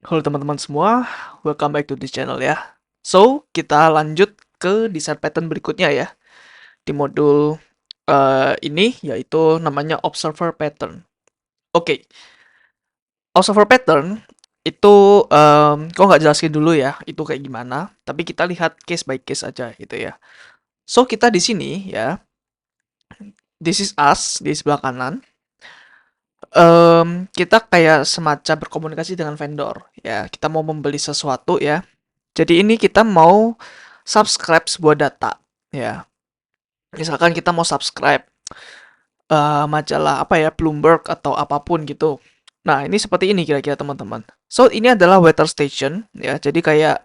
Halo teman-teman semua, welcome back to this channel ya. So, kita lanjut ke desain pattern berikutnya ya. Di modul ini yaitu namanya observer pattern. Oke, observer pattern itu kok nggak jelasin dulu ya, itu kayak gimana. Tapi kita lihat case by case aja gitu ya. So, kita di sini ya, this is us di sebelah kanan. Kita kayak semacam berkomunikasi dengan vendor ya. Kita mau membeli sesuatu ya. Jadi ini kita mau subscribe sebuah data ya. Misalkan kita mau subscribe majalah apa ya, Bloomberg atau apapun gitu. Nah, ini seperti ini kira-kira teman-teman. So, ini adalah weather station ya. Jadi kayak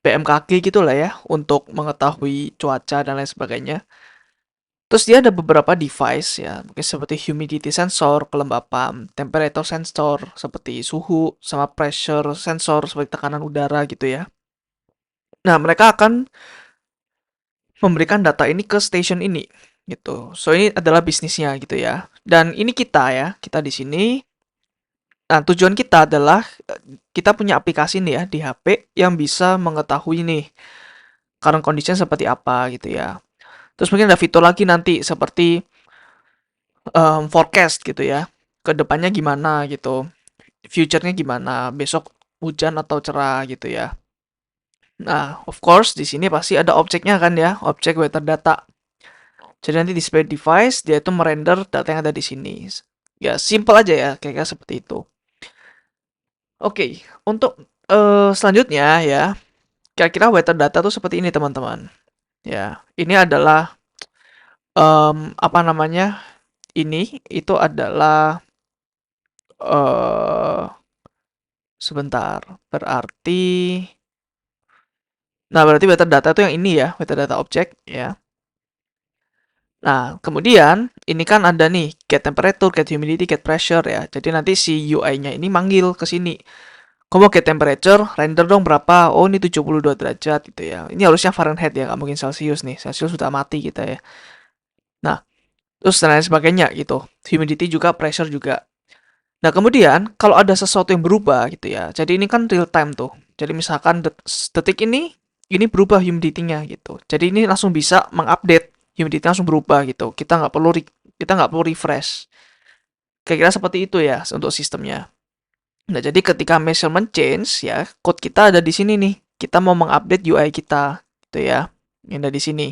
BMKG gitulah ya untuk mengetahui cuaca dan lain sebagainya. Terus dia ada beberapa device ya, mungkin seperti humidity sensor, kelembapan, temperature sensor seperti suhu, sama pressure sensor seperti tekanan udara gitu ya. Nah, mereka akan memberikan data ini ke station ini gitu. So ini adalah bisnisnya gitu ya. Dan ini kita ya, kita di sini. Nah, tujuan kita adalah kita punya aplikasi nih ya di HP yang bisa mengetahui nih current condition seperti apa gitu ya. Terus mungkin ada fitur lagi nanti seperti forecast gitu ya. Kedepannya gimana gitu. Future-nya gimana, besok hujan atau cerah gitu ya. Nah, of course di sini pasti ada objeknya kan ya, objek weather data. Jadi nanti display device dia itu merender data yang ada di sini. Ya, simple aja ya, kayak seperti itu. Oke, untuk selanjutnya ya, kira-kira weather data tuh seperti ini teman-teman. Ya, ini adalah apa namanya? Ini itu adalah eh sebentar. Berarti weather data itu yang ini ya, weather data object ya. Nah, kemudian ini kan ada nih get temperature, get humidity, get pressure ya. Jadi nanti si UI-nya ini manggil ke sini. Kamu mau get temperature, render dong berapa? Oh, ini 72 derajat gitu ya. Ini harusnya Fahrenheit ya, nggak mungkin Celsius nih. Celsius sudah mati kita ya. Nah, terus dan lain sebagainya gitu. Humidity juga, pressure juga. Nah, kemudian kalau ada sesuatu yang berubah gitu ya. Jadi ini kan real time tuh. Jadi misalkan detik ini berubah humidity-nya gitu. Jadi ini langsung bisa mengupdate humidity langsung berubah gitu. Kita nggak perlu refresh. Kira-kira seperti itu ya untuk sistemnya. Nah, jadi ketika measurement change ya, code kita ada di sini nih. Kita mau mengupdate UI kita gitu ya. Yang ada di sini.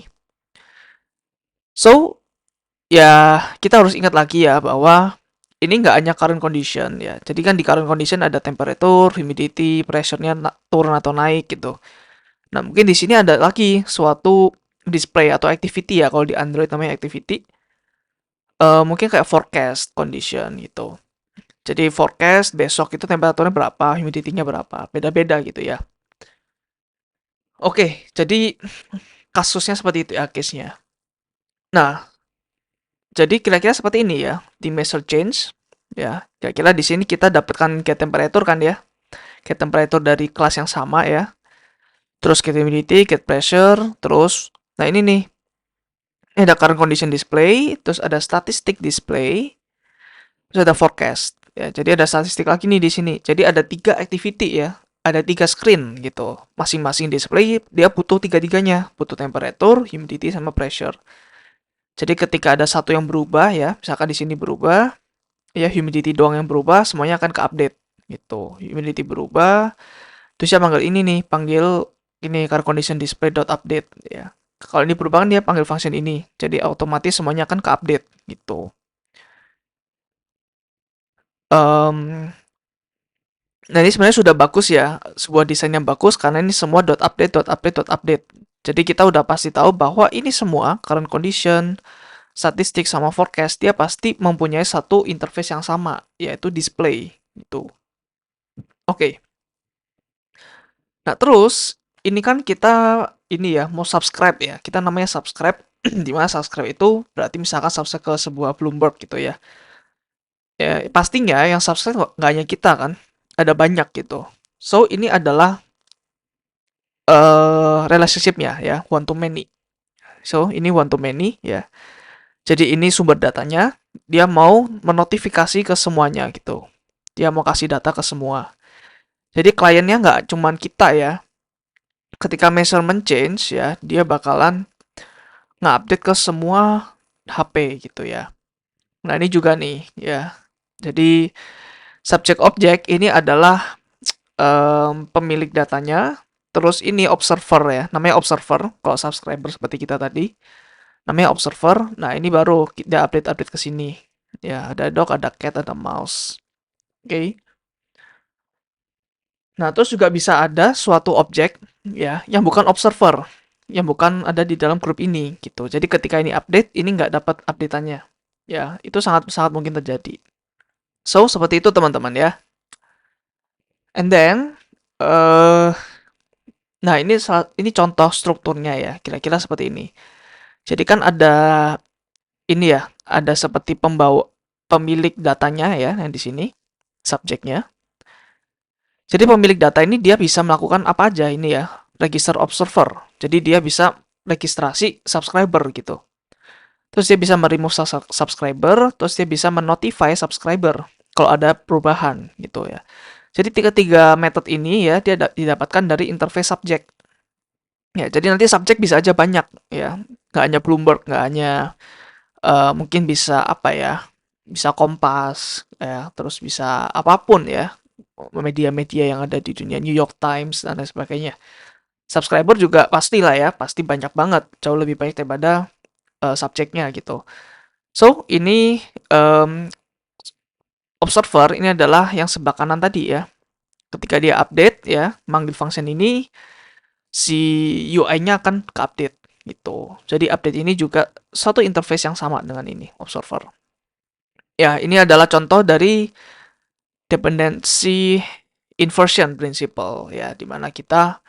So, ya kita harus ingat lagi ya bahwa ini nggak hanya current condition ya. Jadi kan di current condition ada temperature, humidity, pressure-nya turun atau naik gitu. Nah, mungkin di sini ada lagi suatu display atau activity ya. Kalau di Android namanya activity. Mungkin kayak forecast condition gitu. Jadi forecast besok itu temperaturnya berapa, humidity-nya berapa. Beda-beda gitu ya. Oke, jadi kasusnya seperti itu ya case-nya. Nah, jadi kira-kira seperti ini ya di measure change ya. Kira-kira di sini kita dapatkan get temperature kan ya. Get temperature dari kelas yang sama ya. Terus get humidity, get pressure, terus nah ini nih. Ini ada current condition display, terus ada statistic display, terus ada forecast. Ya, jadi ada statistik lagi nih di sini. Jadi ada 3 activity ya. Ada 3 screen gitu. Masing-masing display dia butuh tiga-tiganya, butuh temperature, humidity sama pressure. Jadi ketika ada satu yang berubah ya, misalkan di sini berubah, ya humidity doang yang berubah, semuanya akan ke-update gitu. Humidity berubah, terus dia panggil ini nih, panggil ini current condition display dot update ya. Kalau ini berubah kan dia panggil function ini. Jadi otomatis semuanya akan ke-update gitu. Um, nah ini sebenarnya sudah bagus ya, sebuah desain yang bagus karena ini semua dot update dot update dot update. Jadi kita udah pasti tahu bahwa ini semua current condition, statistik sama forecast dia pasti mempunyai satu interface yang sama, yaitu display gitu. Oke. Nah, terus ini kan kita ini ya mau subscribe ya. Kita namanya subscribe di mana subscribe itu berarti misalkan subscribe ke sebuah Bloomberg gitu ya. Ya, pastinya yang subscribe nggak hanya kita kan. Ada banyak gitu. So, ini adalah relationship-nya ya, one to many. So, ini one to many ya. Jadi ini sumber datanya, dia mau menotifikasi ke semuanya gitu. Dia mau kasih data ke semua. Jadi kliennya nggak cuman kita ya. Ketika measurement change ya, dia bakalan nge-update ke semua HP gitu ya. Nah, ini juga nih ya. Jadi subject object ini adalah pemilik datanya, terus ini observer ya, namanya observer kalau subscriber seperti kita tadi. Namanya observer. Nah, ini baru kita update-update ke sini. Ya, ada dog, ada cat, ada mouse. Oke. Okay. Nah, terus juga bisa ada suatu objek ya yang bukan observer, yang bukan ada di dalam grup ini gitu. Jadi ketika ini update, ini nggak dapat updateannya. Ya, itu sangat sangat mungkin terjadi. So, seperti itu teman-teman ya. And then, uh, nah ini contoh strukturnya ya, kira-kira seperti ini. Jadi kan ada ini ya, ada seperti pemilik datanya ya yang di sini, subjeknya. Jadi pemilik data ini dia bisa melakukan apa aja ini ya, register observer. Jadi dia bisa registrasi subscriber gitu. Terus dia bisa meremove subscriber, terus dia bisa menotify subscriber kalau ada perubahan gitu ya. Jadi tiga metode ini ya dia didapatkan dari interface subject. Ya, jadi nanti subjek bisa aja banyak ya. Nggak hanya Bloomberg, nggak hanya mungkin bisa apa ya, bisa Kompas ya, terus bisa apapun ya, media-media yang ada di dunia, New York Times dan lain sebagainya. Subscriber juga pastilah ya, pasti banyak banget, jauh lebih banyak daripada subjeknya gitu. So, ini observer ini adalah yang sebelah kanan tadi ya. Ketika dia update ya, manggil function ini, si UI-nya akan ke-update gitu. Jadi update ini juga satu interface yang sama dengan ini, observer. Ya, ini adalah contoh dari dependency inversion principle ya, di mana kita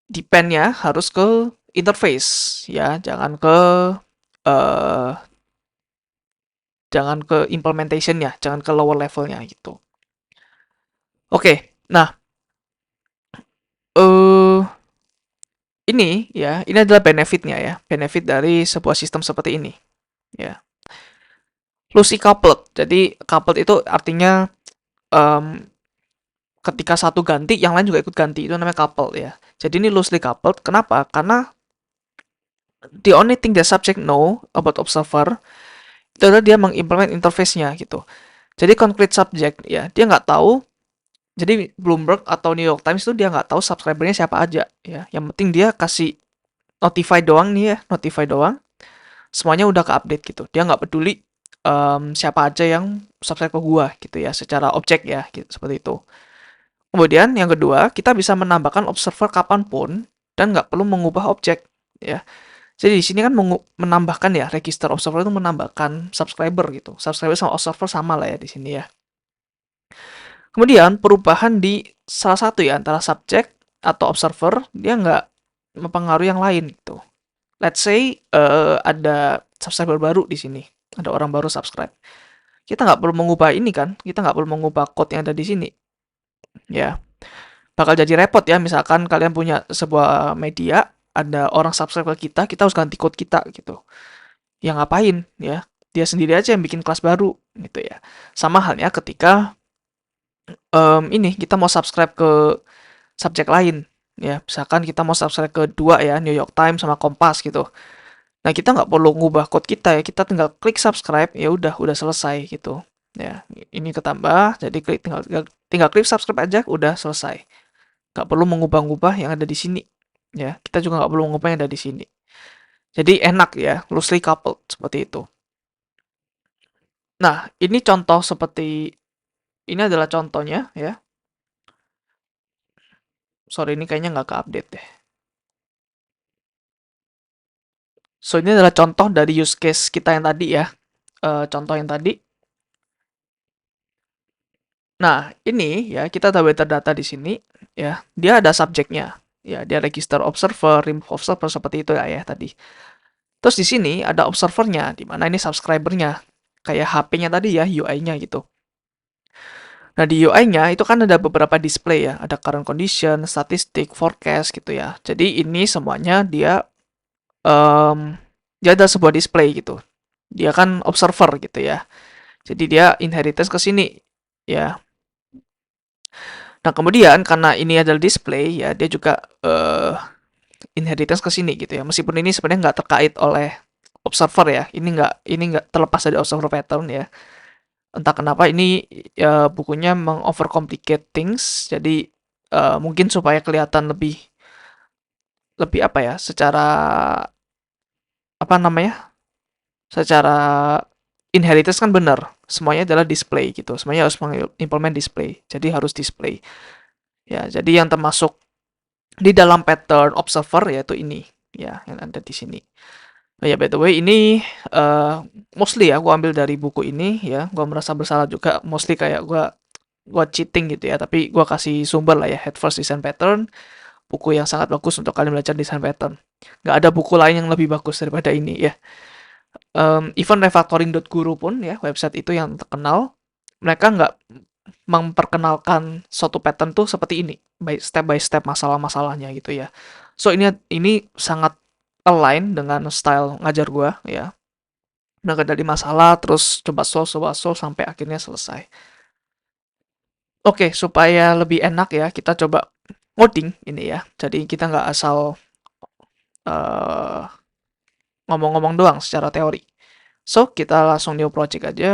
depend-nya harus ke interface ya, uh, jangan ke implementation-nya, jangan ke lower level-nya gitu. Oke, nah ini adalah benefit-nya ya, benefit dari sebuah sistem seperti ini ya. Loosely coupled. Jadi coupled itu artinya um, ketika satu ganti, yang lain juga ikut ganti. Itu namanya coupled ya. Jadi ini loosely coupled. Kenapa? Karena the only thing the subject know about observer itu adalah dia mengimplement interface-nya gitu. Jadi concrete subject ya, dia nggak tahu. Jadi Bloomberg atau New York Times itu dia nggak tahu subscribernya siapa aja ya. Yang penting dia kasih notify doang nih ya, notify doang. Semuanya udah ke-update gitu. Dia nggak peduli siapa aja yang subscribe ke gua gitu ya, secara objek ya, gitu, seperti itu. Kemudian yang kedua, kita bisa menambahkan observer kapanpun dan nggak perlu mengubah objek ya. Jadi di sini kan menambahkan ya, register observer itu menambahkan subscriber gitu. Subscriber sama observer sama lah ya di sini ya. Kemudian perubahan di salah satu ya antara subjek atau observer dia nggak mempengaruhi yang lain gitu. Let's say ada subscriber baru di sini, ada orang baru subscribe. Kita nggak perlu mengubah ini kan, kita nggak perlu mengubah code yang ada di sini. Ya, bakal jadi repot ya. Misalkan kalian punya sebuah media, ada orang subscribe ke kita, kita harus ganti code kita gitu. Ya ngapain ya? Dia sendiri aja yang bikin kelas baru gitu ya. Sama halnya ketika ini kita mau subscribe ke subjek lain ya. Misalkan kita mau subscribe ke dua ya, New York Times sama Kompas gitu. Nah, kita nggak perlu ngubah code kita ya, kita tinggal klik subscribe, ya udah selesai gitu. Ya, ini ketambah, jadi tinggal klik subscribe aja, udah selesai. Nggak perlu mengubah-ubah yang ada di sini. Ya, kita juga nggak perlu mengubah yang ada di sini. Jadi enak ya, loosely coupled seperti itu. Nah, ini contoh seperti ini adalah contohnya ya. Sorry, ini kayaknya nggak ke-update deh. So, ini adalah contoh dari use case kita yang tadi ya. Contoh yang tadi. Nah, ini ya kita tahu data di sini ya. Dia ada subjeknya. Ya, dia register observer, remove observer seperti itu ya tadi. Terus di sini ada observernya, di mana ini subscribernya. Kayak HP-nya tadi ya, UI-nya gitu. Nah, di UI-nya itu kan ada beberapa display ya. Ada current condition, statistik, forecast gitu ya. Jadi ini semuanya dia ada sebuah display gitu. Dia kan observer gitu ya. Jadi dia inheritance ke sini ya. Nah, kemudian karena ini adalah display ya, dia juga inheritance ke sini gitu ya. Meskipun ini sebenarnya nggak terkait oleh observer ya. Ini nggak terlepas dari observer pattern ya. Entah kenapa ini ya, bukunya mengovercomplicate things. Jadi mungkin supaya kelihatan lebih lebih apa ya? Secara apa namanya? Secara inheritance kan benar. Semuanya adalah display gitu. Semuanya harus mengimplement display. Jadi harus display. Ya, jadi yang termasuk di dalam pattern observer yaitu ini ya yang ada di sini. Oh ya, by the way, ini mostly ya, gue ambil dari buku ini ya. Gue merasa bersalah juga, mostly kayak gue cheating gitu ya. Tapi gue kasih sumber lah ya, Head First Design Pattern, buku yang sangat bagus untuk kalian belajar desain pattern. Gak ada buku lain yang lebih bagus daripada ini ya. Even refactoring.guru pun ya, website itu yang terkenal, mereka nggak memperkenalkan suatu pattern tuh seperti ini, by step masalah-masalahnya gitu ya. So ini sangat align dengan style ngajar gua ya. Mulai dari masalah terus coba solve sampai akhirnya selesai. Oke, supaya lebih enak ya, kita coba ngoding ini ya. Jadi kita nggak asal eh, ngomong-ngomong doang secara teori. So, kita langsung new project aja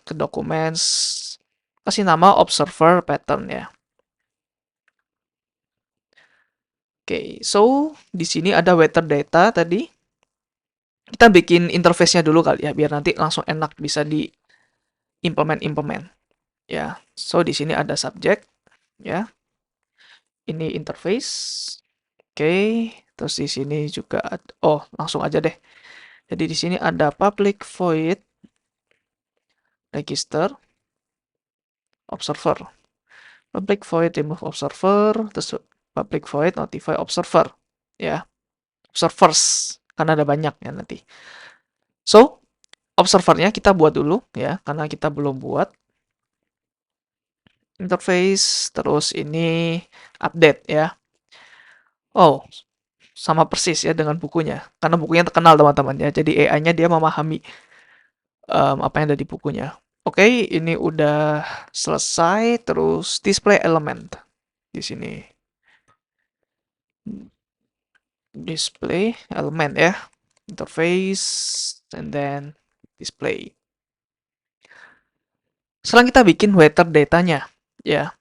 ke documents, kasih nama observer pattern ya. Oke, so di sini ada weather data tadi. Kita bikin interface-nya dulu kali ya, biar nanti langsung enak bisa di implement ya. So di sini ada subject ya. Ini interface. Oke, terus di sini juga oh, langsung aja deh. Jadi di sini ada public void register observer. Public void remove observer, terus public void notify observer ya. Observers karena ada banyak ya nanti. So, observernya kita buat dulu ya, karena kita belum buat interface, terus ini update ya. Oh, sama persis ya dengan bukunya, karena bukunya terkenal teman-teman ya. Jadi AI-nya dia memahami apa yang ada di bukunya. Oke, ini udah selesai. Terus display element di sini. Display element ya, interface, and then display. Sekarang kita bikin weather datanya ya.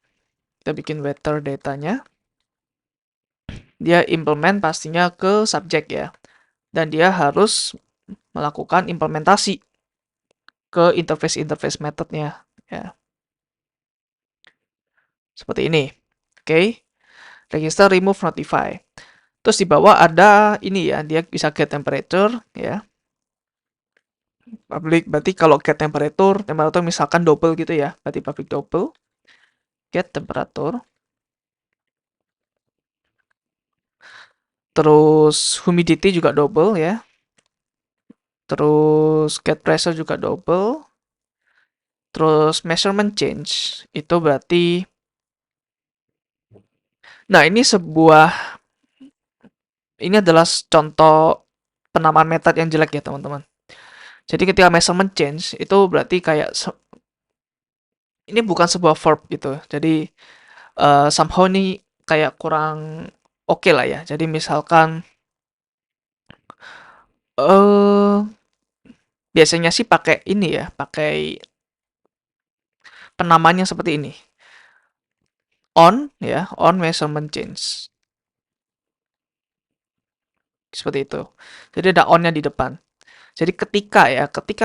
Kita bikin weather datanya. Dia implement pastinya ke subjek ya. Dan dia harus melakukan implementasi ke interface methodnya ya. Seperti ini. Oke. Register remove notify. Terus di bawah ada ini ya, dia bisa get temperature ya. Public berarti kalau get temperature misalkan double gitu ya. Berarti public double. Get temperature. Terus humidity juga double ya. Terus get pressure juga double. Terus measurement change itu berarti, nah ini adalah contoh penamaan method yang jelek ya teman-teman. Jadi ketika measurement change itu berarti kayak ini bukan sebuah verb gitu. Jadi somehow ini kayak kurang oke lah ya. Jadi misalkan eh biasanya sih pakai ini ya, pakai penamanya seperti ini. On ya, on measurement change. Seperti itu. Jadi ada on-nya di depan. Jadi ketika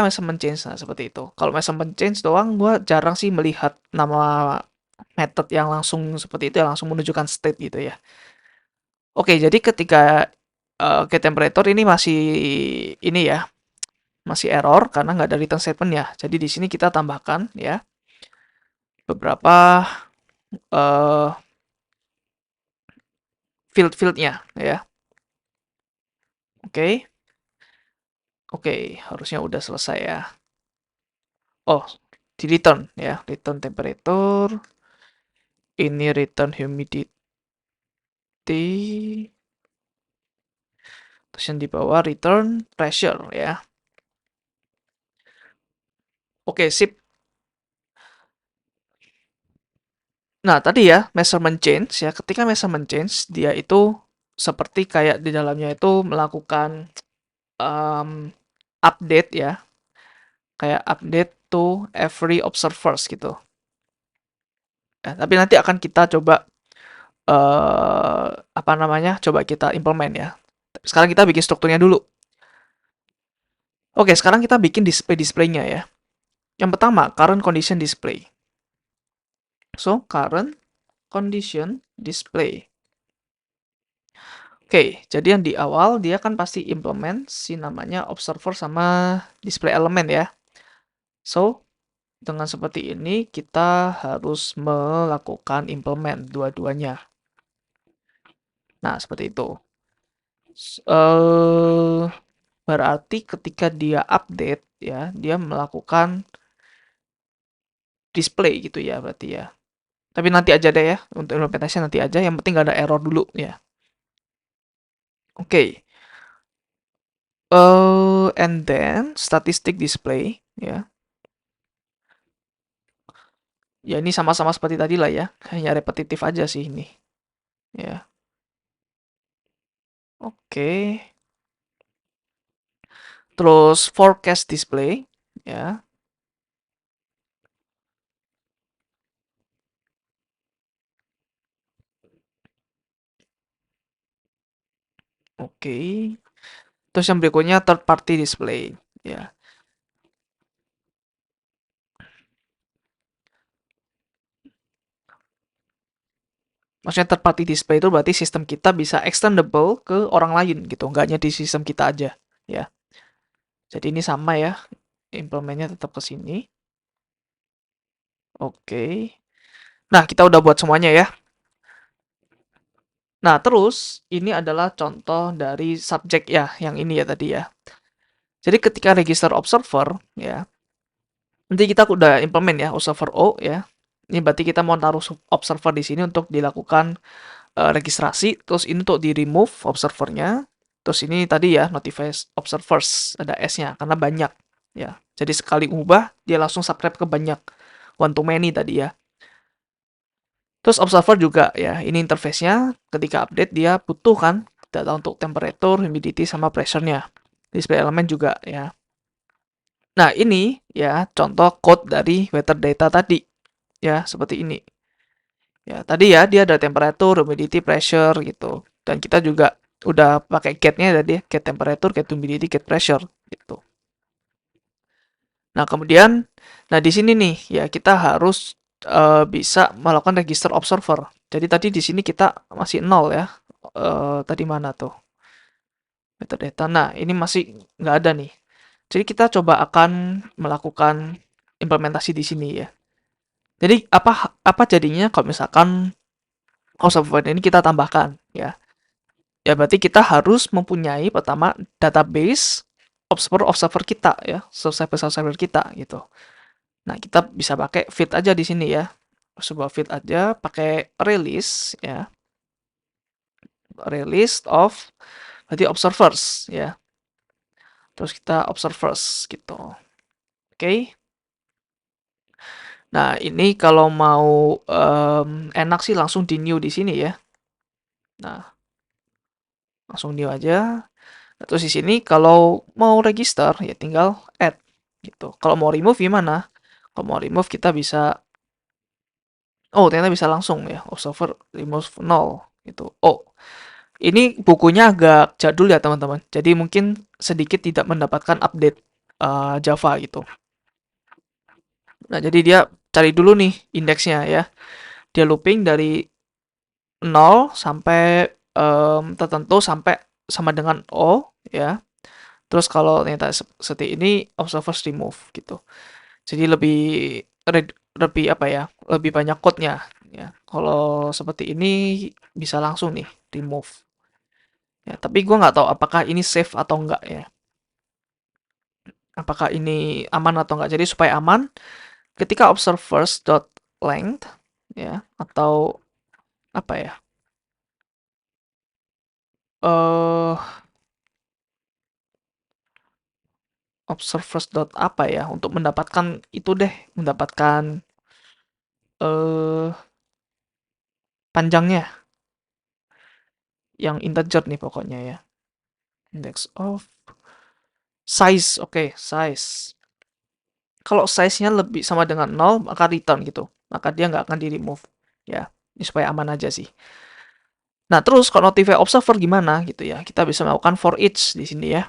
measurement change, nah seperti itu. Kalau measurement change doang, gue jarang sih melihat nama method yang langsung seperti itu, yang langsung menunjukkan state gitu ya. Oke, jadi ketika get temperature ini masih ini ya, masih error karena nggak ada return statement ya. Jadi di sini kita tambahkan ya beberapa uh, field-fieldnya ya. Oke, oke, harusnya udah selesai ya. Oh, di return ya, return temperature. Ini return humidity. Terus yang di bawah return pressure ya. Oke, sip. Nah, tadi ya, measurement change ya. Ketika measurement change, dia itu seperti kayak di dalamnya itu melakukan um, update ya, kayak update to every observers gitu. Ya, tapi nanti akan kita coba apa namanya? Coba kita implement ya. Sekarang kita bikin strukturnya dulu. Oke, sekarang kita bikin display-displaynya ya. Yang pertama, current condition display. So, current condition display. Oke, jadi yang di awal dia kan pasti implement si namanya observer sama display element ya. So, dengan seperti ini kita harus melakukan implement dua-duanya. Nah, seperti itu. Berarti ketika dia update ya, dia melakukan display gitu ya berarti ya. Tapi nanti aja deh ya, untuk implementasi nanti aja, yang penting gak ada error dulu ya. Oke. And then statistic display ya. Ya ini sama-sama seperti tadi lah ya, hanya repetitif aja sih ini. Ya. Oke. Terus forecast display ya. Oke. Terus yang berikutnya third party display ya. Maksudnya third party display itu berarti sistem kita bisa extendable ke orang lain gitu, nggak hanya di sistem kita aja ya. Jadi ini sama ya, implementnya tetap ke sini. Oke. Nah, kita udah buat semuanya ya. Nah, terus ini adalah contoh dari subjek ya, yang ini ya tadi ya. Jadi ketika register observer ya, nanti kita udah implement ya observer O ya. Ini berarti kita mau taruh observer di sini untuk dilakukan registrasi. Terus ini untuk di remove observernya. Terus ini tadi ya notify observers ada S-nya karena banyak ya. Jadi sekali ubah dia langsung subscribe ke banyak, one to many tadi ya. Terus observer juga ya, ini interface-nya ketika update dia butuh kan data untuk temperature, humidity, sama pressure-nya. Display element juga ya. Nah, ini ya contoh code dari weather data tadi. Ya, seperti ini. Ya, tadi ya dia ada temperature, humidity, pressure gitu. Dan kita juga udah pakai get-nya tadi, get temperature, get humidity, get pressure gitu. Nah, kemudian di sini nih ya kita harus bisa melakukan register observer. Jadi tadi di sini kita masih nol ya. Tadi mana tuh? Metadata. Nah, ini masih nggak ada nih. Jadi kita coba akan melakukan implementasi di sini ya. Jadi apa jadinya kalau misalkan observer ini kita tambahkan ya. Ya berarti kita harus mempunyai pertama database observer kita ya, subscriber kita gitu. Nah, kita bisa pakai feed aja di sini ya. Sebuah feed aja pakai release ya. Release of berarti observers ya. Terus kita observers gitu. Oke. Nah, ini kalau mau enak sih langsung di new di sini ya. Nah, langsung new aja. Terus di sini kalau mau register ya tinggal add gitu. Kalau mau remove gimana? Kalau mau remove kita bisa ternyata bisa langsung ya. Observer remove null gitu. Oh, ini bukunya agak jadul ya teman-teman. Jadi mungkin sedikit tidak mendapatkan update Java gitu. Nah, jadi dia cari dulu nih indeksnya ya. Dia looping dari 0 sampai tertentu sampai sama dengan O ya. Terus kalau ternyata seperti ini observers remove gitu. Jadi lebih apa ya? Lebih banyak code-nya ya. Kalau seperti ini bisa langsung nih remove. Ya, tapi gue nggak tahu apakah ini safe atau enggak ya. Apakah ini aman atau enggak. Jadi supaya aman, ketika observers.length ya atau apa ya? Eh observers dot apa ya untuk mendapatkan itu deh, mendapatkan eh panjangnya, yang integer nih pokoknya ya. Index of size, oke, size. Kalau size-nya lebih sama dengan 0, maka return gitu. Maka dia nggak akan di-remove. Ya, ini supaya aman aja sih. Nah, terus kalau notify observer gimana gitu ya? Kita bisa melakukan for each di sini ya.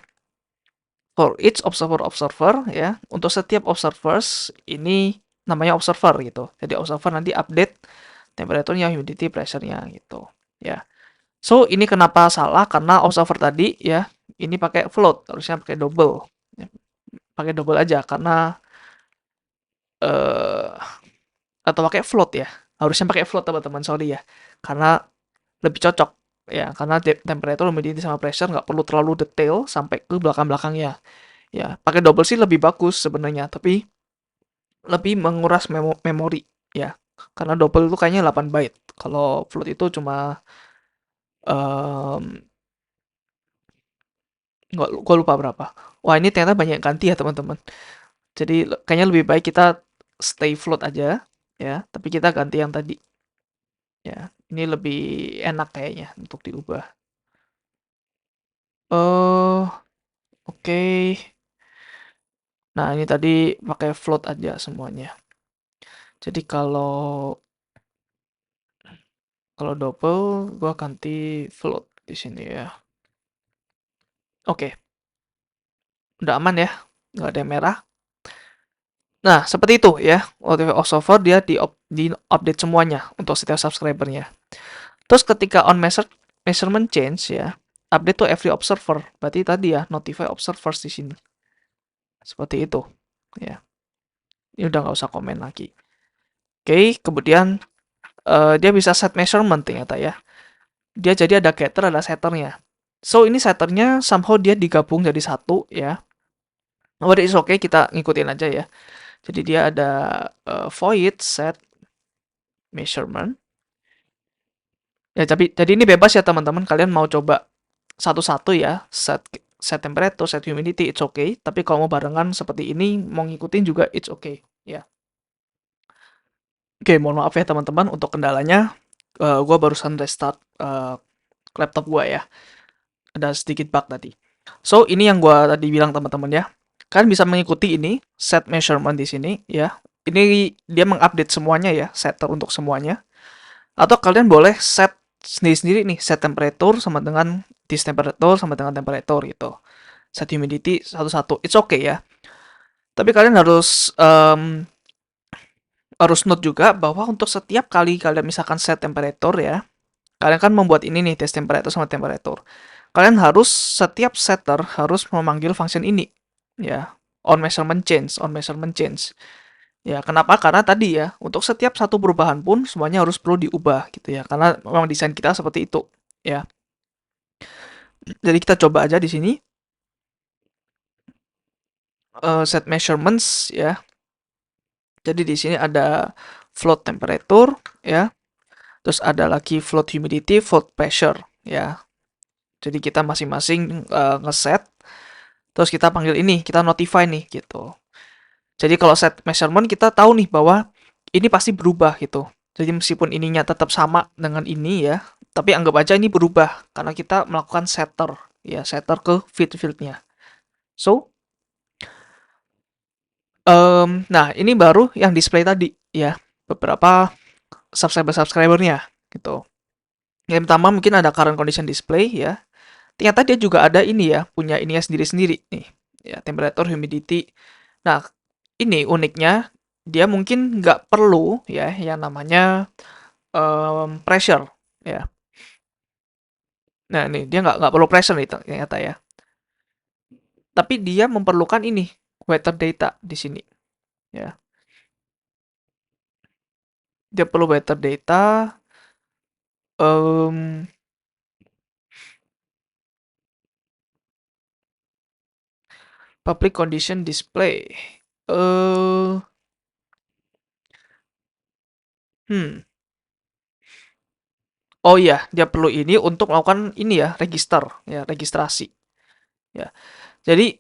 For each observer ya. Untuk setiap observers ini namanya observer gitu. Jadi observer nanti update temperature-nya, humidity, pressure-nya gitu. Ya. So, ini kenapa salah? Karena observer tadi ya, ini pakai float, harusnya pakai double. Ya, pakai double aja karena eh atau pakai float ya. Harusnya pakai float teman-teman, sorry ya. Karena lebih cocok ya, karena temperature, humidity sama pressure nggak perlu terlalu detail sampai ke belakang-belakangnya. Ya, pakai double sih lebih bagus sebenarnya, tapi lebih menguras memori ya. Karena double itu kayaknya 8 byte. Kalau float itu cuma em gua lupa berapa. Wah, ini ternyata banyak yang ganti ya, teman-teman. Jadi kayaknya lebih baik kita stay float aja ya, tapi kita ganti yang tadi ya. Ini lebih enak kayaknya untuk diubah. Oh, oke. Nah, ini tadi pakai float aja semuanya. Jadi kalau double gua ganti float di sini ya. Oke, udah aman ya. Nggak ada yang merah. Nah, seperti itu ya. OTW Observer dia di update semuanya untuk setiap subscribernya. Terus ketika on measurement change ya, update to every observer. Berarti tadi ya, notify observers di sini. Seperti itu. Ya. Ini udah nggak usah komen lagi. Oke, kemudian dia bisa set measurement ternyata ya. Dia jadi ada getter, ada setternya. So, ini setternya somehow dia digabung jadi satu ya. Oh, it's okay, kita ngikutin aja ya. Jadi dia ada void set measurement. Ya, jadi ini bebas ya teman-teman. Kalian mau coba satu-satu ya, set temperature, set humidity, it's okay. Tapi kalau mau barengan seperti ini, mau ngikutin juga it's okay. Ya. Oke, mohon maaf ya teman-teman untuk kendalanya. Gua barusan restart laptop gua ya. Ada sedikit bug tadi. So, ini yang gua tadi bilang teman-teman ya. Kalian bisa mengikuti ini, set measurement di sini ya. Ini dia mengupdate semuanya ya, setter untuk semuanya. Atau kalian boleh set sendiri-sendiri nih, set temperature sama dengan this temperature sama dengan temperature gitu. Set humidity satu-satu. It's okay ya. Tapi kalian harus note juga bahwa untuk setiap kali kalian misalkan set temperature ya, kalian kan membuat ini nih, test temperature sama temperature. Kalian harus setiap setter harus memanggil function ini ya, on measurement change. Ya, kenapa? Karena tadi ya, untuk setiap satu perubahan pun semuanya harus perlu diubah gitu ya. Karena memang desain kita seperti itu ya. Jadi kita coba aja di sini set measurements ya. Jadi di sini ada float temperature ya. Terus ada lagi float humidity, float pressure ya. Jadi kita masing-masing ngeset. Terus kita panggil ini, kita notify nih gitu. Jadi kalau set measurement kita tahu nih bahwa ini pasti berubah gitu. Jadi meskipun ininya tetap sama dengan ini ya, tapi anggap aja ini berubah karena kita melakukan setter ya, setter ke field-fieldnya. So, nah ini baru yang display tadi ya, beberapa subscribernya gitu. Yang pertama mungkin ada current condition display ya. Ternyata dia juga ada ini ya, punya ininya sendiri-sendiri nih. Ya, temperature, humidity. Nah, ini uniknya dia mungkin nggak perlu ya yang namanya pressure ya. Nah, nih dia nggak perlu pressure nih ternyata ya. Tapi dia memerlukan ini weather data di sini ya. Dia perlu weather data um, public condition display. Hmm. Oh iya, dia perlu ini untuk melakukan ini ya, register ya, registrasi ya. Jadi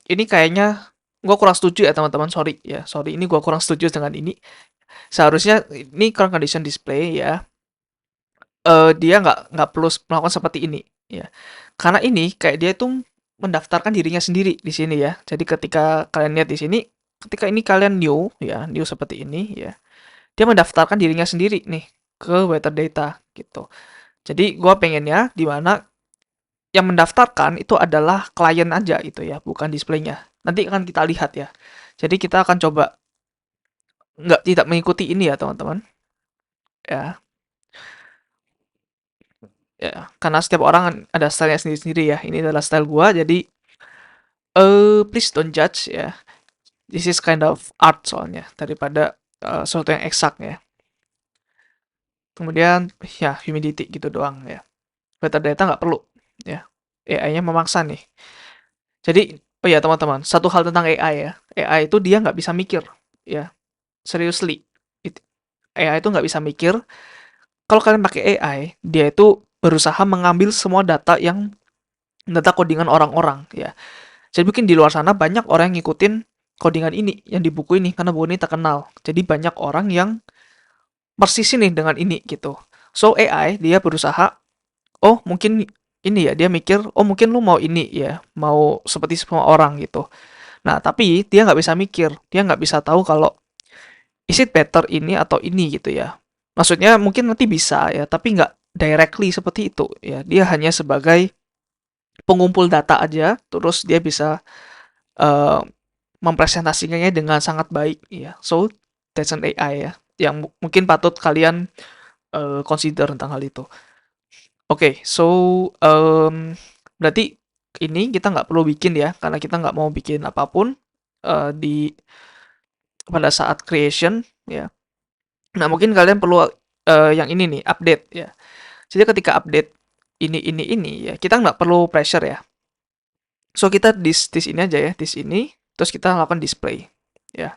ini kayaknya gua kurang setuju ya teman-teman, sorry ya, sorry ini gua kurang setuju dengan ini. Seharusnya ini current condition display ya. dia nggak perlu melakukan seperti ini, ya. Karena ini kayak dia itu mendaftarkan dirinya sendiri di sini ya. Jadi ketika kalian lihat di sini, ketika ini kalian new ya, new seperti ini ya, dia mendaftarkan dirinya sendiri nih ke weather data gitu. Jadi gua pengennya di mana yang mendaftarkan itu adalah klien aja gitu ya, bukan displaynya. Nanti akan kita lihat ya. Jadi kita akan coba tidak mengikuti ini ya teman-teman. Ya, ya, karena setiap orang ada stylenya sendiri-sendiri ya. Ini adalah style gua, jadi please don't judge ya. This is kind of art soalnya daripada sesuatu yang eksak ya. Kemudian ya humidity gitu doang ya. Weather data nggak perlu ya. AI-nya memaksa nih. Jadi oh ya teman-teman, satu hal tentang AI ya. AI itu dia nggak bisa mikir ya. Seriously. AI itu nggak bisa mikir. Kalau kalian pakai AI, dia itu berusaha mengambil semua data codingan orang-orang ya. Jadi mungkin di luar sana banyak orang yang ngikutin codingan ini yang di buku ini karena buku ini terkenal. Jadi banyak orang yang persis nih dengan ini gitu. So AI dia berusaha, oh mungkin ini ya, dia mikir, oh mungkin lu mau ini ya, mau seperti semua orang gitu. Nah tapi dia nggak bisa mikir, dia nggak bisa tahu kalau is it better ini atau ini gitu ya. Maksudnya mungkin nanti bisa ya, tapi nggak directly seperti itu ya. Dia hanya sebagai pengumpul data aja, terus dia bisa uh, mempresentasikannya dengan sangat baik ya. So that's an AI ya, yang mungkin patut kalian consider tentang hal itu. Oke, so berarti ini kita nggak perlu bikin ya, karena kita nggak mau bikin apapun di pada saat creation ya. Nah mungkin kalian perlu yang ini nih update ya. Jadi ketika update ini ya, kita nggak perlu pressure ya. So kita di sini aja ya, di sini, terus kita lakukan display ya.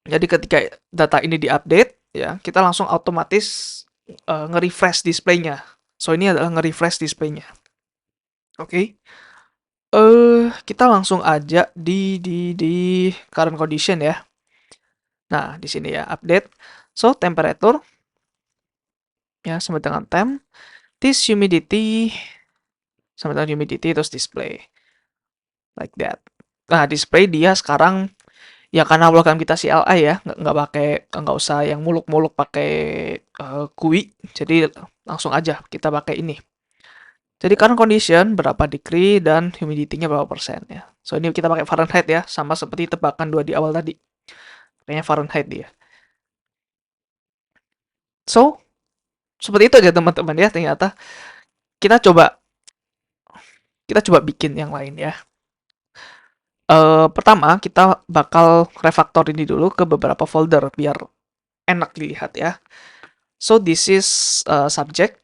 Jadi ketika data ini diupdate ya, kita langsung otomatis nge-refresh displaynya. So ini adalah nge-refresh displaynya. Oke. Kita langsung aja di current condition ya. Nah, di sini ya update. So temperature ya sama dengan temp, this humidity sama dengan humidity terus display like that. Nah, display dia sekarang ya karena program kita CLI ya, nggak usah yang muluk-muluk pakai GUI, jadi langsung aja kita pakai ini. Jadi current condition berapa degree dan humidity-nya berapa persen ya. So ini kita pakai Fahrenheit ya, sama seperti tebakan 2 di awal tadi. Kayaknya Fahrenheit dia. So, seperti itu aja teman-teman ya ternyata. Kita coba kita coba bikin yang lain ya. Pertama kita bakal refactor ini dulu ke beberapa folder biar enak dilihat ya. So this is subject,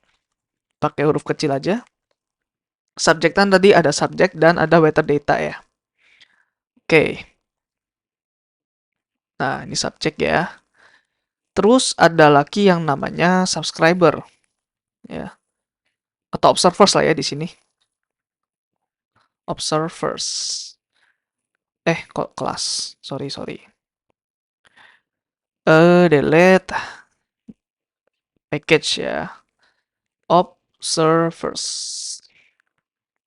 pakai huruf kecil aja. Subject kan tadi ada subject dan ada weather data ya. Oke. Nah, ini subject ya. Terus ada lagi yang namanya subscriber ya. Atau observers lah ya di sini. Observers. Kok kelas. Sorry. Delete package ya. Observers.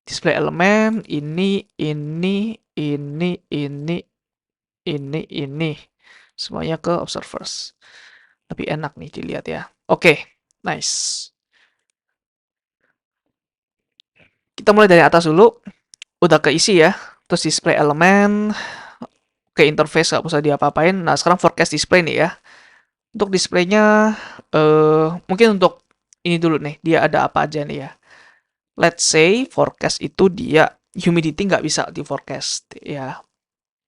Display elemen ini. Semuanya ke observers. Lebih enak nih dilihat ya. Oke, nice. Kita mulai dari atas dulu. Udah keisi ya. Terus display elemen. Ke interface nggak usah diapa-apain. Nah, sekarang forecast display nih ya. Untuk displaynya, mungkin untuk ini dulu nih. Dia ada apa aja nih ya. Let's say forecast itu dia humidity nggak bisa di forecast ya.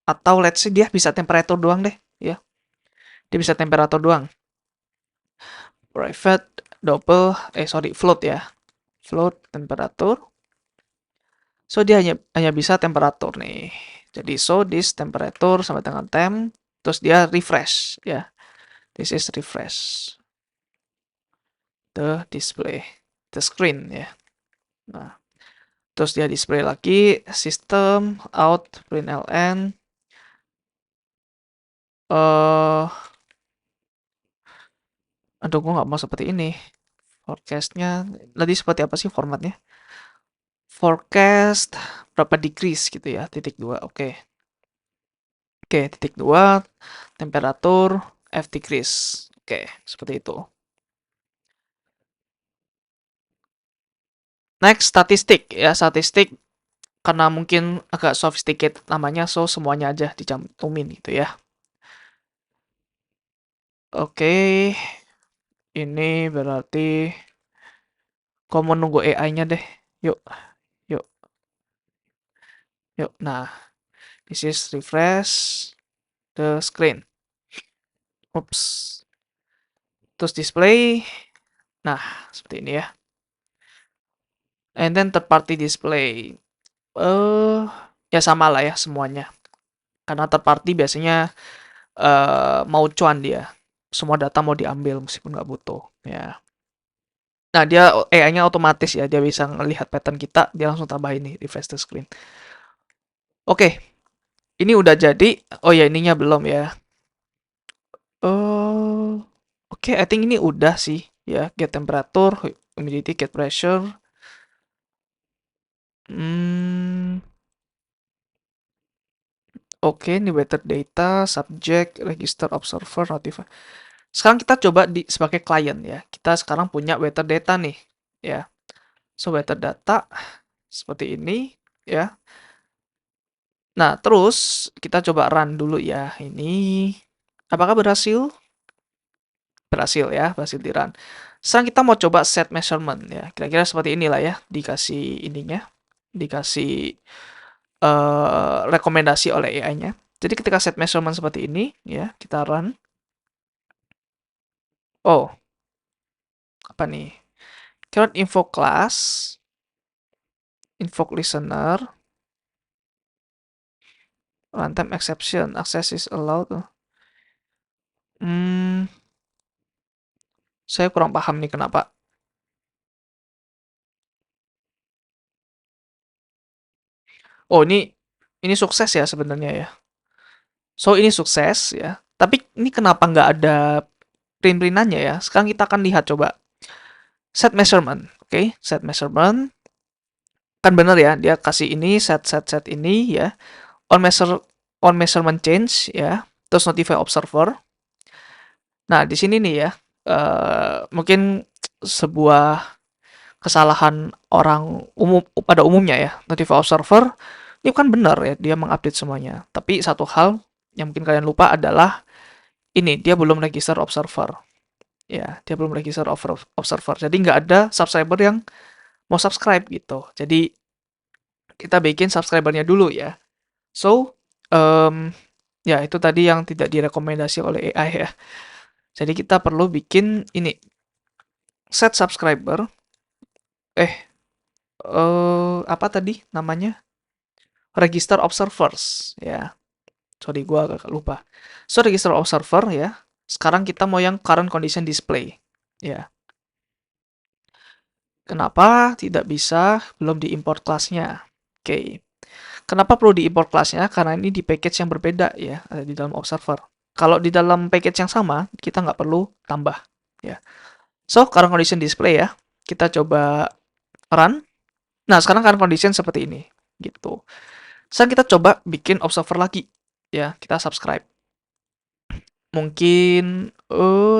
Atau let's say dia bisa temperature doang deh ya. Dia bisa temperatur doang. Private double float ya. Float temperatur. So dia hanya bisa temperatur nih. Jadi so this temperature sama dengan temp, terus dia refresh ya. This is refresh the display, the screen ya. Nah, terus dia display lagi system out println aduh gue nggak mau seperti ini. Forecast-nya nanti seperti apa sih formatnya? Forecast berapa degrees gitu ya, titik 2. Oke. Oke, titik 2, temperatur F degrees. Oke, seperti itu. Next, statistik ya, statistik karena mungkin agak sophisticated namanya, so semuanya aja dicantumin gitu ya. Oke, ini berarti kau mau nunggu AI-nya deh. Yuk, yuk, yuk. Nah, this is refresh the screen. Oops. Terus display. Nah, seperti ini ya. And then third party display. Ya sama lah ya semuanya. Karena third party biasanya mau cuan dia. Semua data mau diambil meskipun nggak butuh. Ya. Nah, dia AI-nya otomatis ya. Dia bisa ngelihat pattern kita, dia langsung tambahin nih refresh the screen. Oke, ini udah jadi. Oh ya, ininya belum ya. Oke, I think ini udah sih ya. Get temperature, humidity, get pressure. Hmm, Oke, ini weather data, subject, register observer, notify. Sekarang kita coba sebagai klien ya. Kita sekarang punya weather data nih, ya. So weather data seperti ini, ya. Nah, terus kita coba run dulu ya. Ini apakah berhasil? Berhasil ya, berhasil di run. Sekarang kita mau coba set measurement ya. Kira-kira seperti inilah ya. Dikasih ininya, dikasih rekomendasi oleh AI-nya. Jadi ketika set measurement seperti ini, ya, kita run. Oh, apa nih? Current info class, invoke listener, runtime exception, access is allowed. Hmm, saya kurang paham nih kenapa. Oh, ini sukses ya sebenarnya ya. So ini sukses ya. Tapi ini kenapa nggak ada print-printannya ya? Sekarang kita akan lihat coba set measurement. Oke, set measurement. Kan bener ya, dia kasih ini set ini ya. On measurement change ya. Terus notify observer. Nah, di sini nih ya. Mungkin sebuah kesalahan orang umum pada umumnya ya. Notify observer ini kan benar ya, dia mengupdate semuanya. Tapi satu hal yang mungkin kalian lupa adalah ini dia belum register observer. Ya, dia belum register observer. Jadi nggak ada subscriber yang mau subscribe gitu. Jadi kita bikin subscribernya dulu ya. So, ya itu tadi yang tidak direkomendasi oleh AI ya. Jadi kita perlu bikin ini set subscriber. Apa tadi namanya? Register observers ya. Sorry, gua agak lupa. So, register observer ya. Sekarang kita mau yang current condition display ya. Kenapa tidak bisa belum diimport kelasnya? Oke. Kenapa perlu diimport kelasnya? Karena ini di package yang berbeda ya, ada di dalam observer. Kalau di dalam package yang sama, kita nggak perlu tambah ya. So, current condition display ya. Kita coba run. Nah, sekarang current condition seperti ini gitu. Sekarang kita coba bikin observer lagi ya. Kita subscribe. Mungkin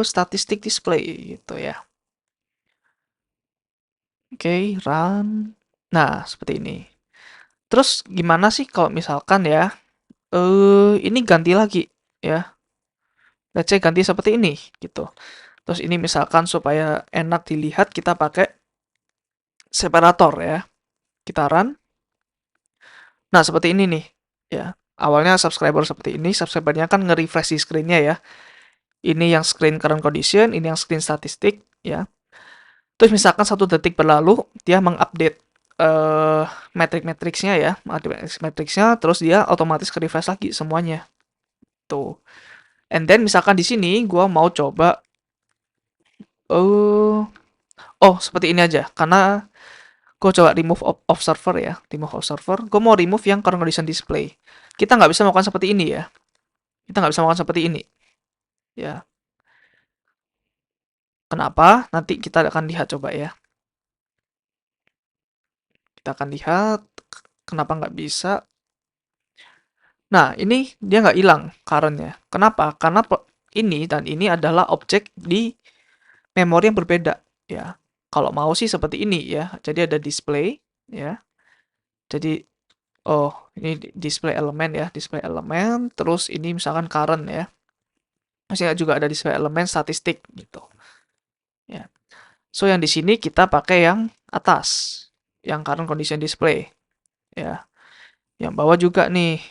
statistik display gitu ya. Oke, run. Nah, seperti ini. Terus gimana sih kalau misalkan ya ini ganti lagi ya. Let's say ganti seperti ini gitu. Terus ini misalkan supaya enak dilihat kita pakai separator ya. Kita run. Nah, seperti ini nih ya. Awalnya subscriber seperti ini, subscribernya kan nge-refresh di screen-nya ya. Ini yang screen current condition, ini yang screen statistik ya. Terus misalkan 1 detik berlalu, dia mengupdate metrik-metriksnya ya, metriksnya, terus dia otomatis ke refresh lagi semuanya. Tuh. And then misalkan di sini gua mau coba seperti ini aja. Karena gue coba remove observer ya, remove observer. Gue mau remove yang current condition display. Kita nggak bisa melakukan seperti ini ya. Kita nggak bisa melakukan seperti ini. Ya. Kenapa? Nanti kita akan lihat coba ya. Kita akan lihat kenapa nggak bisa. Nah, ini dia nggak hilang current-nya. Kenapa? Karena ini dan ini adalah objek di memori yang berbeda ya. Kalau mau sih seperti ini ya. Jadi ada display ya. Jadi oh, ini display elemen ya, display elemen, terus ini misalkan current ya. Masih juga ada display elemen statistik gitu. Ya. So yang di sini kita pakai yang atas, yang current condition display ya. Yang bawah juga nih.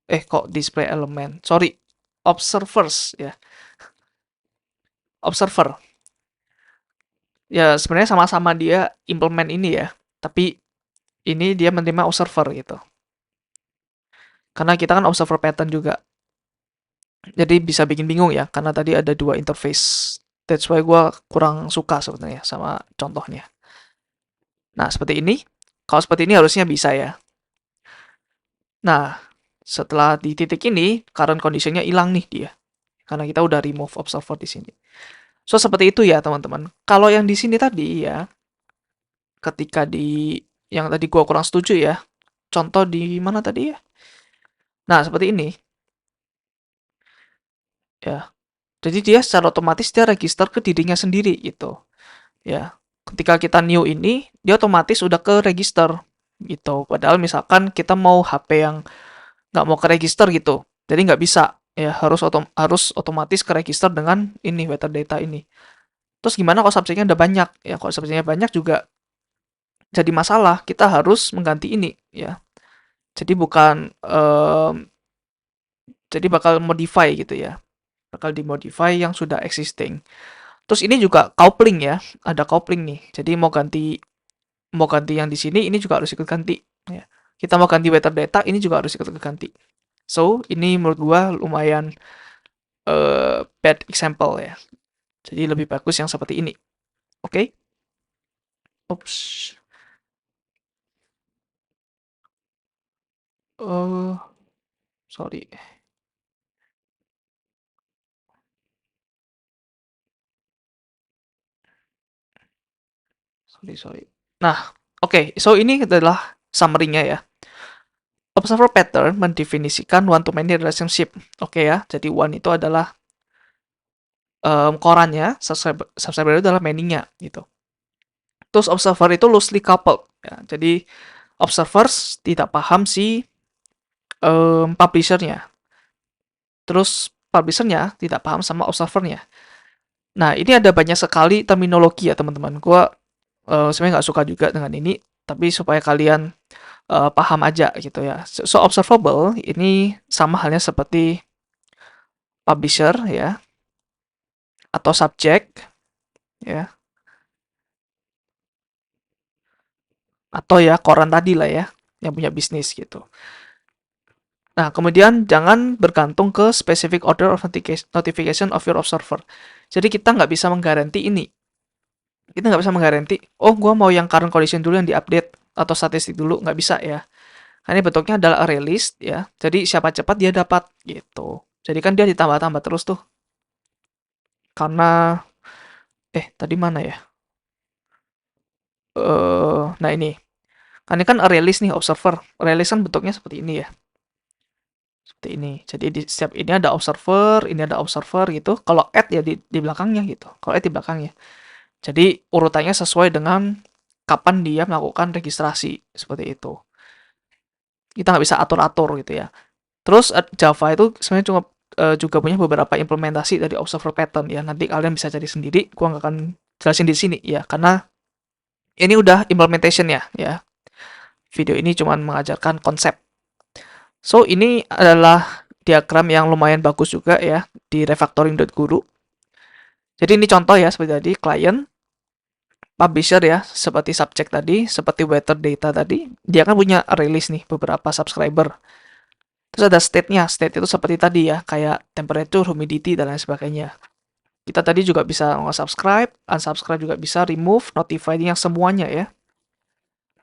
Kok display elemen? Sorry, observers ya. Observer. Ya sebenarnya sama-sama dia implement ini ya, tapi ini dia menerima observer gitu. Karena kita kan observer pattern juga. Jadi bisa bikin bingung ya, karena tadi ada dua interface. That's why gue kurang suka sebenarnya sama contohnya. Nah, seperti ini. Kalau seperti ini harusnya bisa ya. Nah, setelah di titik ini, current condition-nya hilang nih dia. Karena kita udah remove observer di sini. So, seperti itu ya, teman-teman. Kalau yang di sini tadi ya, ketika di yang tadi gua kurang setuju ya. Contoh di mana tadi ya? Nah, seperti ini. Ya. Jadi dia secara otomatis dia register ke dirinya sendiri gitu. Ya. Ketika kita new ini, dia otomatis udah ke register gitu. Padahal misalkan kita mau HP yang nggak mau ke register gitu. Jadi nggak bisa. Ya, harus otomatis ke register dengan ini weather data ini. Terus gimana kalau subjeknya udah banyak? Ya, kalau subjeknya banyak juga jadi masalah. Kita harus mengganti ini ya. Jadi bukan jadi bakal modify gitu ya. Bakal dimodify yang sudah existing. Terus ini juga coupling ya. Ada coupling nih. Jadi mau ganti yang di sini ini juga harus ikut ganti ya. Kita mau ganti weather data ini juga harus ikut ganti. So, ini menurut gua lumayan bad example ya. Jadi lebih bagus yang seperti ini. Oke? Okay? Oops. Sorry. Sorry. Nah, oke. Okay. So, ini adalah summary-nya ya. Observer pattern mendefinisikan one-to-many relationship. Oke okay ya, jadi one itu adalah korannya, subscriber itu adalah many-nya gitu. Terus observer itu loosely coupled. Ya, jadi observers tidak paham si publisher-nya. Terus publisher-nya tidak paham sama observer-nya. Nah, ini ada banyak sekali terminologi ya teman-teman. Gue sebenarnya nggak suka juga dengan ini, tapi supaya kalian paham aja gitu ya. So, observable ini sama halnya seperti publisher ya, atau subject ya, atau ya koran tadi lah ya, yang punya bisnis gitu. Nah, kemudian jangan bergantung ke specific order of notification of your observer. Jadi kita nggak bisa menggaransi ini. Kita nggak bisa menggaransi, oh gue mau yang current condition dulu yang diupdate, atau statistik dulu, nggak bisa ya. Karena bentuknya adalah array list ya. Jadi siapa cepat dia dapat gitu. Jadi kan dia ditambah-tambah terus tuh. Karena tadi mana ya? Nah ini. Kan ini kan array list nih observer. Array list kan bentuknya seperti ini ya. Seperti ini. Jadi di setiap ini ada observer gitu. Kalau add ya di belakangnya gitu. Kalau add di belakangnya. Jadi urutannya sesuai dengan kapan dia melakukan registrasi seperti itu. Kita nggak bisa atur-atur gitu ya. Terus Java itu sebenarnya cuma juga punya beberapa implementasi dari observer pattern ya. Nanti kalian bisa cari sendiri. Gua nggak akan jelasin di sini ya, karena ini udah implementation ya. Video ini cuma mengajarkan konsep. So, ini adalah diagram yang lumayan bagus juga ya di refactoring.guru. Jadi ini contoh ya seperti tadi, client, publisher ya, seperti subject tadi, seperti weather data tadi. Dia kan punya release nih beberapa subscriber. Terus ada state-nya. State itu seperti tadi ya, kayak temperature, humidity, dan lain sebagainya. Kita tadi juga bisa subscribe, unsubscribe juga bisa, remove, notify, yang semuanya ya.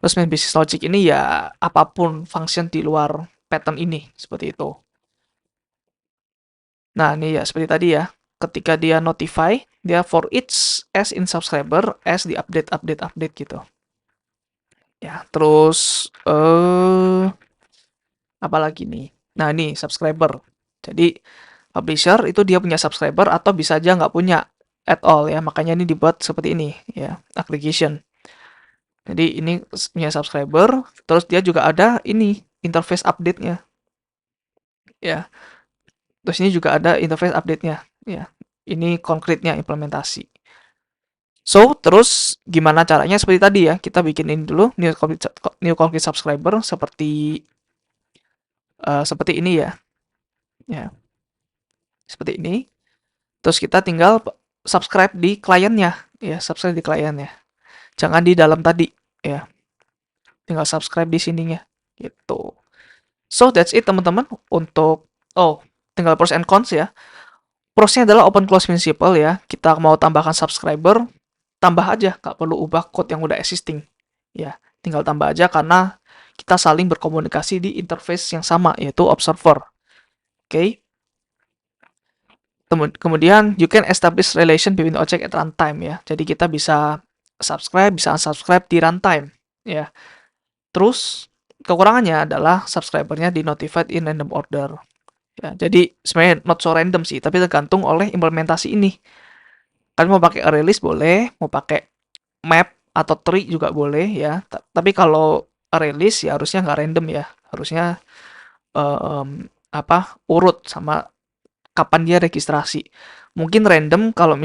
Terus main business logic ini ya apapun function di luar pattern ini, seperti itu. Nah, ini ya seperti tadi ya. Ketika dia notify, dia for each as in subscriber as di update gitu. Ya, terus apa lagi nih? Nah, ini subscriber. Jadi publisher itu dia punya subscriber atau bisa aja nggak punya at all ya. Makanya ini dibuat seperti ini ya, aggregation. Jadi ini punya subscriber, terus dia juga ada ini interface update-nya ya. Terus ini juga ada interface update-nya ya. Ini konkretnya implementasi. So, terus gimana caranya seperti tadi ya, kita bikin ini dulu new concrete subscriber seperti ini ya. Ya, seperti ini. Terus kita tinggal subscribe di kliennya ya, subscribe di kliennya. Jangan di dalam tadi ya. Tinggal subscribe di sininya gitu. So that's it teman-teman untuk tinggal pros and cons ya. Prosnya adalah open close principle ya. Kita mau tambahkan subscriber, tambah aja, nggak perlu ubah code yang udah existing. Ya, tinggal tambah aja karena kita saling berkomunikasi di interface yang sama yaitu observer. Oke. Kemudian you can establish relation between object at runtime ya. Jadi kita bisa subscribe, bisa unsubscribe di runtime ya. Terus kekurangannya adalah subscribernya di notified in random order. Ya, jadi sebenarnya not so random sih, tapi tergantung oleh implementasi ini. Kalian mau pakai array list boleh, mau pakai map atau tree juga boleh ya. Tapi kalau array list ya harusnya nggak random ya, harusnya urut sama kapan dia registrasi. Mungkin random kalau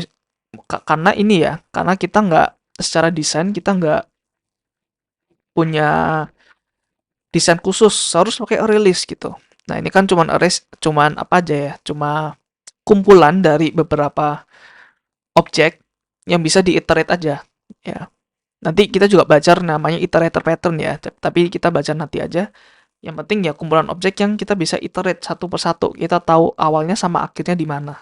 karena ini ya, karena kita nggak secara desain kita nggak punya desain khusus, harus pakai array list gitu. Nah ini kan cuman apa aja ya, cuma kumpulan dari beberapa objek yang bisa diiterate aja ya. Nanti kita juga belajar namanya iterator pattern ya, tapi kita baca nanti aja. Yang penting ya kumpulan objek yang kita bisa iterate satu persatu. Kita tahu awalnya sama akhirnya di mana.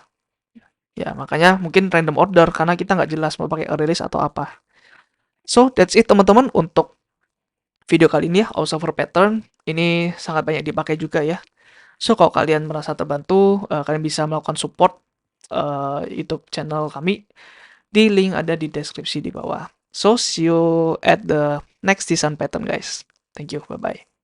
Ya, makanya mungkin random order karena kita nggak jelas mau pakai array list atau apa. So, that's it teman-teman untuk video kali ini ya, observer pattern. Ini sangat banyak dipakai juga ya. So, kalau kalian merasa terbantu, kalian bisa melakukan support YouTube channel kami. Di link ada di deskripsi di bawah. So, see you at the next design pattern guys. Thank you, bye-bye.